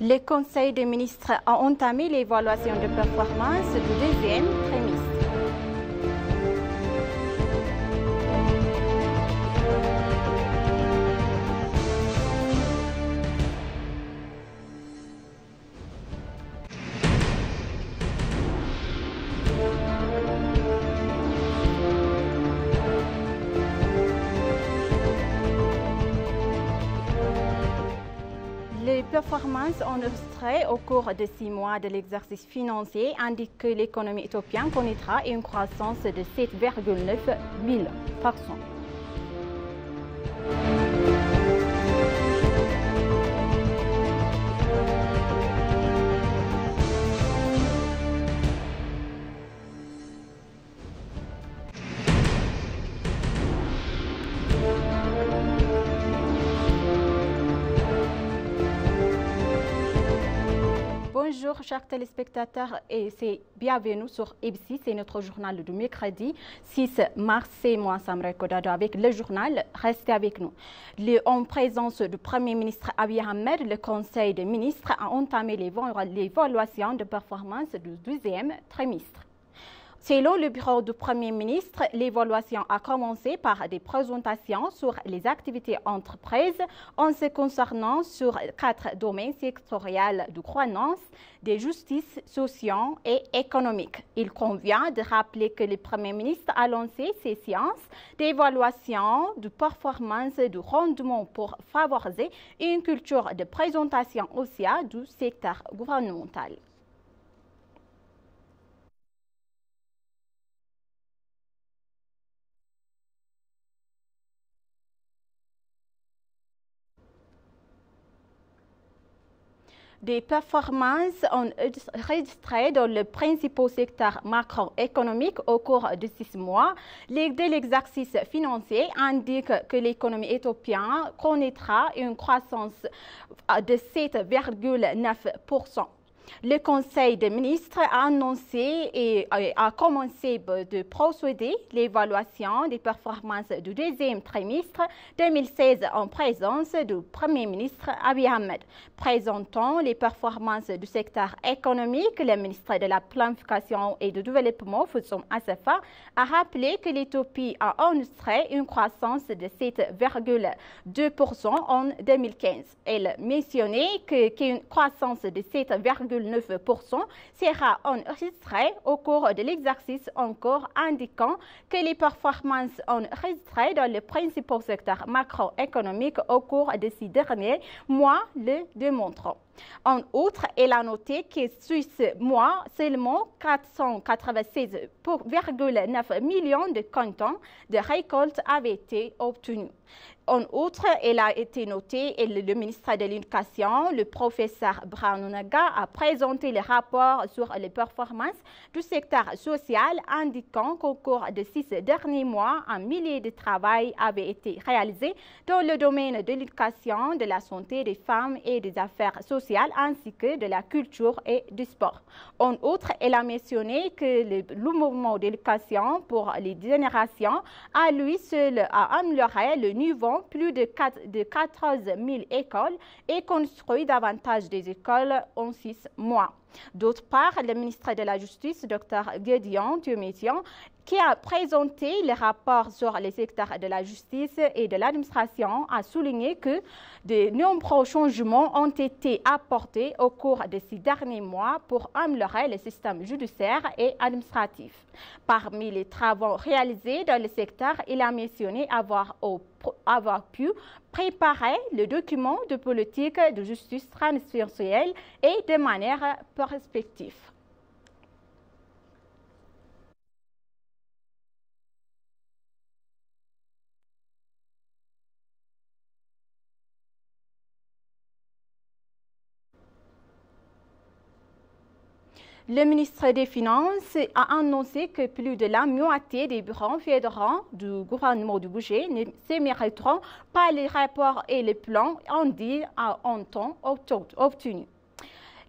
Le Conseil des ministres a entamé l'évaluation de performance du deuxième trimestre. Les performances enregistrées au cours de 6 mois de l'exercice financier indiquent que l'économie éthiopienne connaîtra une croissance de 7,9%. Bonjour chers téléspectateurs et bienvenue sur EBC, c'est notre journal du mercredi 6 mars. C'est moi Samra Kodado avec le journal, restez avec nous. En présence du Premier ministre Abiy Ahmed, le Conseil des ministres a entamé l'évaluation de performance du deuxième trimestre. Selon le bureau du Premier ministre, l'évaluation a commencé par des présentations sur les activités entreprises en se concernant sur 4 domaines sectoriels de gouvernance, de justice sociale et économique. Il convient de rappeler que le Premier ministre a lancé ces séances d'évaluation de performance et de rendement pour favoriser une culture de présentation au sein du secteur gouvernemental. Des performances enregistrées dans le principal secteur macroéconomique au cours de 6 mois de l'exercice financier indiquent que l'économie éthiopienne connaîtra une croissance de 7,9%. Le Conseil des ministres a annoncé et a commencé de procéder l'évaluation des performances du deuxième trimestre 2016 en présence du Premier ministre Abiy Ahmed. Présentant les performances du secteur économique, le ministre de la Planification et du Développement, Foussum Assefa, a rappelé que l'Éthiopie a enregistré une croissance de 7,2% en 2015. Elle a mentionné qu'une croissance de 7,9% sera enregistrée au cours de l'exercice en cours, indiquant que les performances enregistrées dans le principal secteur macroéconomique au cours de ces derniers mois le démontrent. En outre, elle a noté que sur ce mois, seulement 496,9 millions de cantons de récolte avaient été obtenus. En outre, elle a été notée et le ministre de l'Éducation, le professeur Brahnunaga, a présenté le rapport sur les performances du secteur social, indiquant qu'au cours de 6 derniers mois, un millier de travail avait été réalisé dans le domaine de l'éducation, de la santé des femmes et des affaires sociales, ainsi que de la culture et du sport. En outre, elle a mentionné que le mouvement d'éducation pour les générations à lui seul a amélioré le niveau plus de 14 000 écoles et construit davantage des écoles en 6 mois. D'autre part, le ministre de la Justice, Dr Gédéon Tiométion, qui a présenté le rapport sur les secteurs de la justice et de l'administration, a souligné que de nombreux changements ont été apportés au cours de ces derniers mois pour améliorer le système judiciaire et administratif. Parmi les travaux réalisés dans le secteur, il a mentionné avoir pu préparer le document de politique de justice transversale et de manière prospective. Le ministre des Finances a annoncé que plus de la moitié des bureaux fédéraux du gouvernement du budget ne se mériteront pas les rapports et les plans en temps obtenus.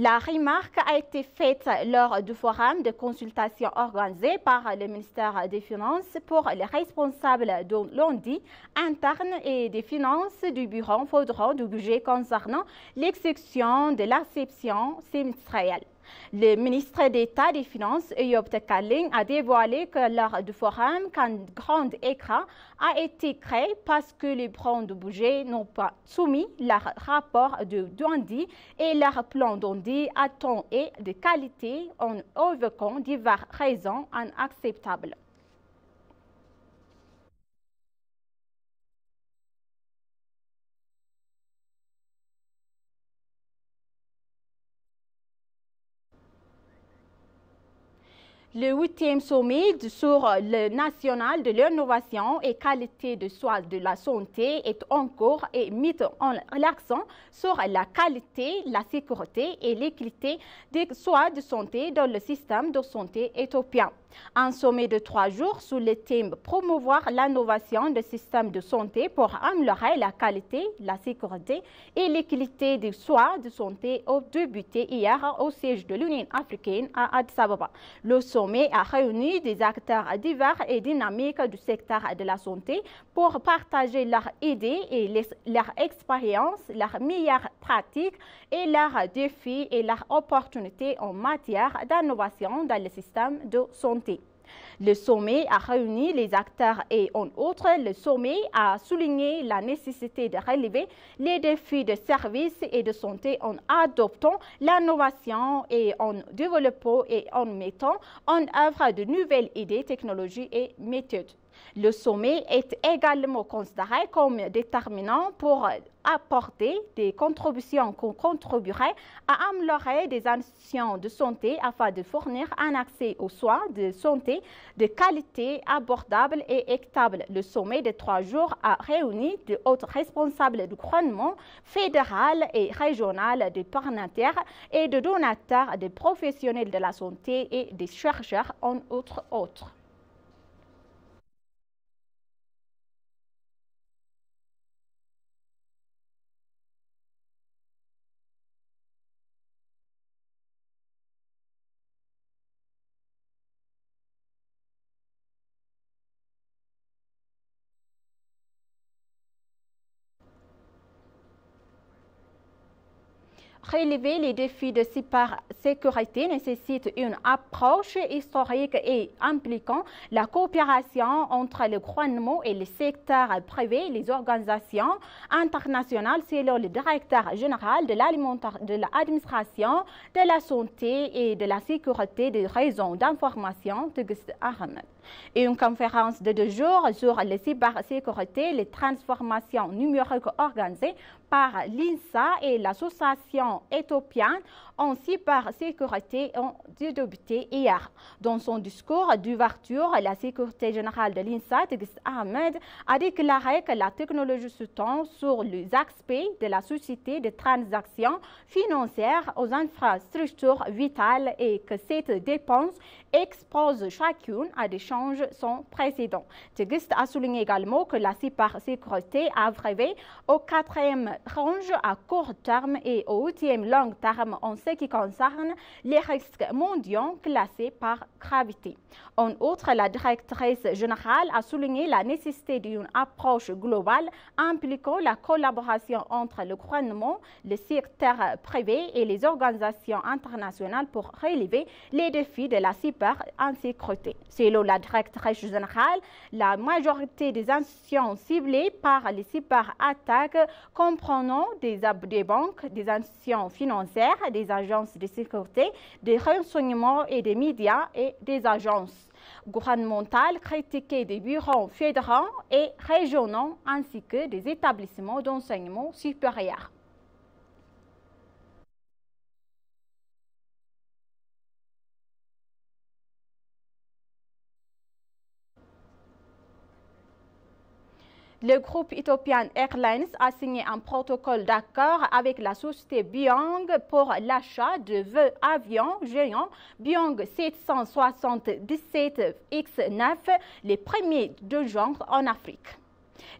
La remarque a été faite lors du forum de consultation organisé par le ministère des Finances pour les responsables de l'audit interne et des finances du Bureau fédéral du budget concernant l'exécution de l'acception semestrielle. Le ministre d'État des Finances, Eyob Tekaling, a dévoilé que lors du forum, qu'un grand écran a été créé parce que les branches de budget n'ont pas soumis leur rapport de d'audit et leur plan d'audit à temps et de qualité en évoquant diverses raisons inacceptables. Le 8e sommet sur le national de l'innovation et qualité de soins de la santé est en cours et met l'accent sur la qualité, la sécurité et l'équité des soins de santé dans le système de santé éthiopien. Un sommet de 3 jours sous le thème « Promouvoir l'innovation des systèmes de santé pour améliorer la qualité, la sécurité et l'équité des soins de santé » a débuté hier au siège de l'Union africaine à Addis Ababa. Le sommet a réuni des acteurs divers et dynamiques du secteur de la santé pour partager leurs idées et leurs expériences, leurs meilleures pratiques et leurs défis et leurs opportunités en matière d'innovation dans le système de santé. Le sommet a réuni les acteurs et en outre, le sommet a souligné la nécessité de relever les défis de services et de santé en adoptant l'innovation et en développant et en mettant en œuvre de nouvelles idées, technologies et méthodes. Le sommet est également considéré comme déterminant pour apporter des contributions qui contribueraient à améliorer des institutions de santé afin de fournir un accès aux soins de santé de qualité abordable et équitable. Le sommet de 3 jours a réuni de hauts responsables du gouvernement fédéral et régional, des partenaires et de donateurs, des professionnels de la santé et des chercheurs, entre autres. Relever les défis de cybersécurité nécessite une approche historique et impliquant la coopération entre le gouvernement et le secteur privé, les organisations internationales, selon le directeur général de l'administration de la santé et de la sécurité des réseaux d'information, Tegist Ahmed. Et une conférence de 2 jours sur la cybersécurité, les transformations numériques organisées par l'INSA et l'Association éthiopienne en cybersécurité ont débuté hier. Dans son discours d'ouverture, la sécurité générale de l'INSA, Tegist Ahmed, a déclaré que la technologie se tend sur les aspects de la société de transactions financières aux infrastructures vitales et que cette dépense expose chacune à des changes sans précédent. Tegist a souligné également que la cybersécurité a arrivé au 4e range à court terme et au 8e long terme en ce qui concerne les risques mondiaux classés par gravité. En outre, la directrice générale a souligné la nécessité d'une approche globale impliquant la collaboration entre le gouvernement, le secteur privé et les organisations internationales pour relever les défis de la cyber-insécurité. Selon la directrice générale, la majorité des institutions ciblées par les cyberattaques comprenant des banques, des institutions financières, des agences de sécurité, des renseignements et des médias et des agences gouvernementales critiquées des bureaux fédéraux et régionaux ainsi que des établissements d'enseignement supérieur. Le groupe Ethiopian Airlines a signé un protocole d'accord avec la société Boeing pour l'achat de avions géants Boeing 777X9, les premiers de genre en Afrique.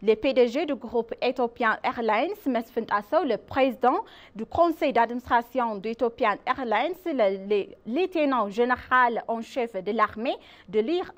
Le PDG du groupe Ethiopian Airlines, Mesfin Tasso, le président du conseil d'administration d'Ethiopian Airlines, le lieutenant général en chef de l'armée de l'air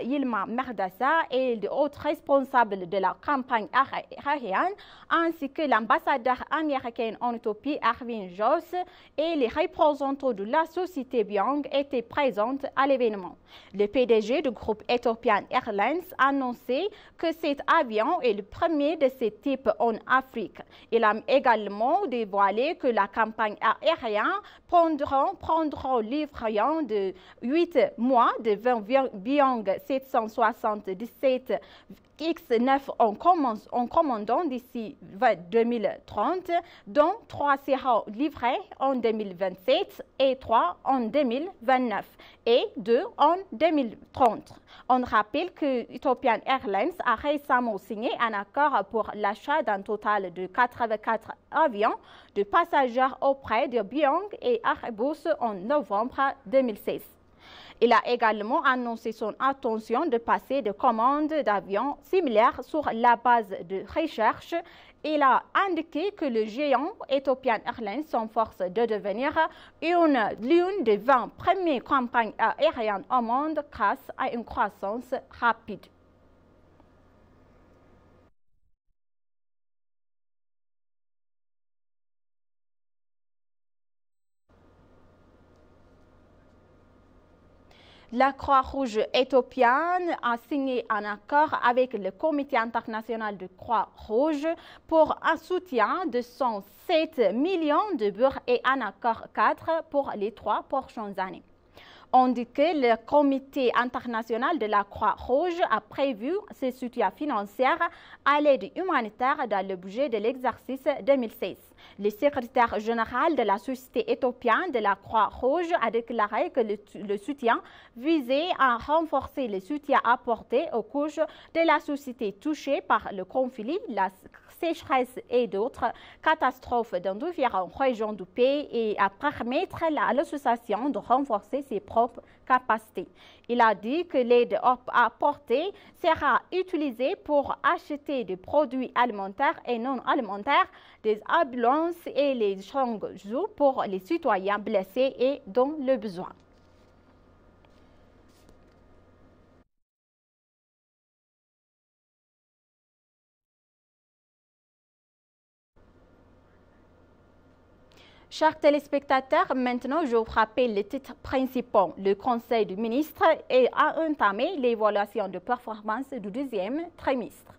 Yilma Merdassa et d'autres responsables de la campagne aérienne, ainsi que l'ambassadeur américain en Éthiopie, Arvin Joss, et les représentants de la société Boeing étaient présents à l'événement. Le PDG du groupe Ethiopian Airlines a annoncé que cet avion est le premier de ce type en Afrique. Il a également dévoilé que la campagne aérienne prendra livraison de 8 mois de Boeing 777 X9 en commandant d'ici 2030, dont 3 seront livrés en 2027 et 3 en 2029 et 2 en 2030. On rappelle que Ethiopian Airlines a récemment signé un accord pour l'achat d'un total de 84 avions de passagers auprès de Boeing et Airbus en novembre 2016. Il a également annoncé son intention de passer de commandes d'avions similaires sur la base de recherche. Il a indiqué que le géant Ethiopian Airlines s'efforce de devenir l'une des 20 premières compagnies aériennes au monde grâce à une croissance rapide. La Croix-Rouge éthiopienne a signé un accord avec le Comité international de Croix-Rouge pour un soutien de 107 millions de beurre et un accord cadre pour les 3 prochaines années. On dit que le Comité international de la Croix-Rouge a prévu ce soutien financier à l'aide humanitaire dans le budget de l'exercice 2016. Le secrétaire général de la Société éthiopienne de la Croix-Rouge a déclaré que le soutien visait à renforcer le soutien apporté aux couches de la société touchées par le conflit, la sécheresse et d'autres catastrophes dans différentes régions du pays et à permettre à l'association de renforcer ses propres capacités. Il a dit que l'aide apportée sera utilisée pour acheter des produits alimentaires et non alimentaires, des ambulances et les chambres pour les citoyens blessés et dans le besoin. Chers téléspectateurs, maintenant je vous rappelle les titres principaux. Le Conseil des ministres a entamé l'évaluation de performance du deuxième trimestre.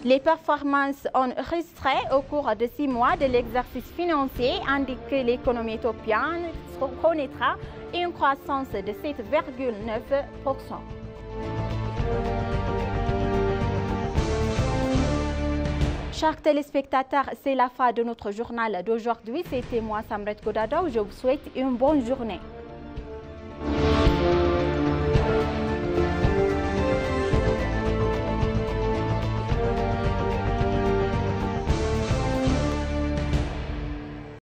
Les performances enregistrées au cours de 6 mois de l'exercice financier indiquent que l'économie éthiopienne connaîtra une croissance de 7,9%. Chers téléspectateurs, c'est la fin de notre journal d'aujourd'hui. C'était moi, Samret Godado. Je vous souhaite une bonne journée.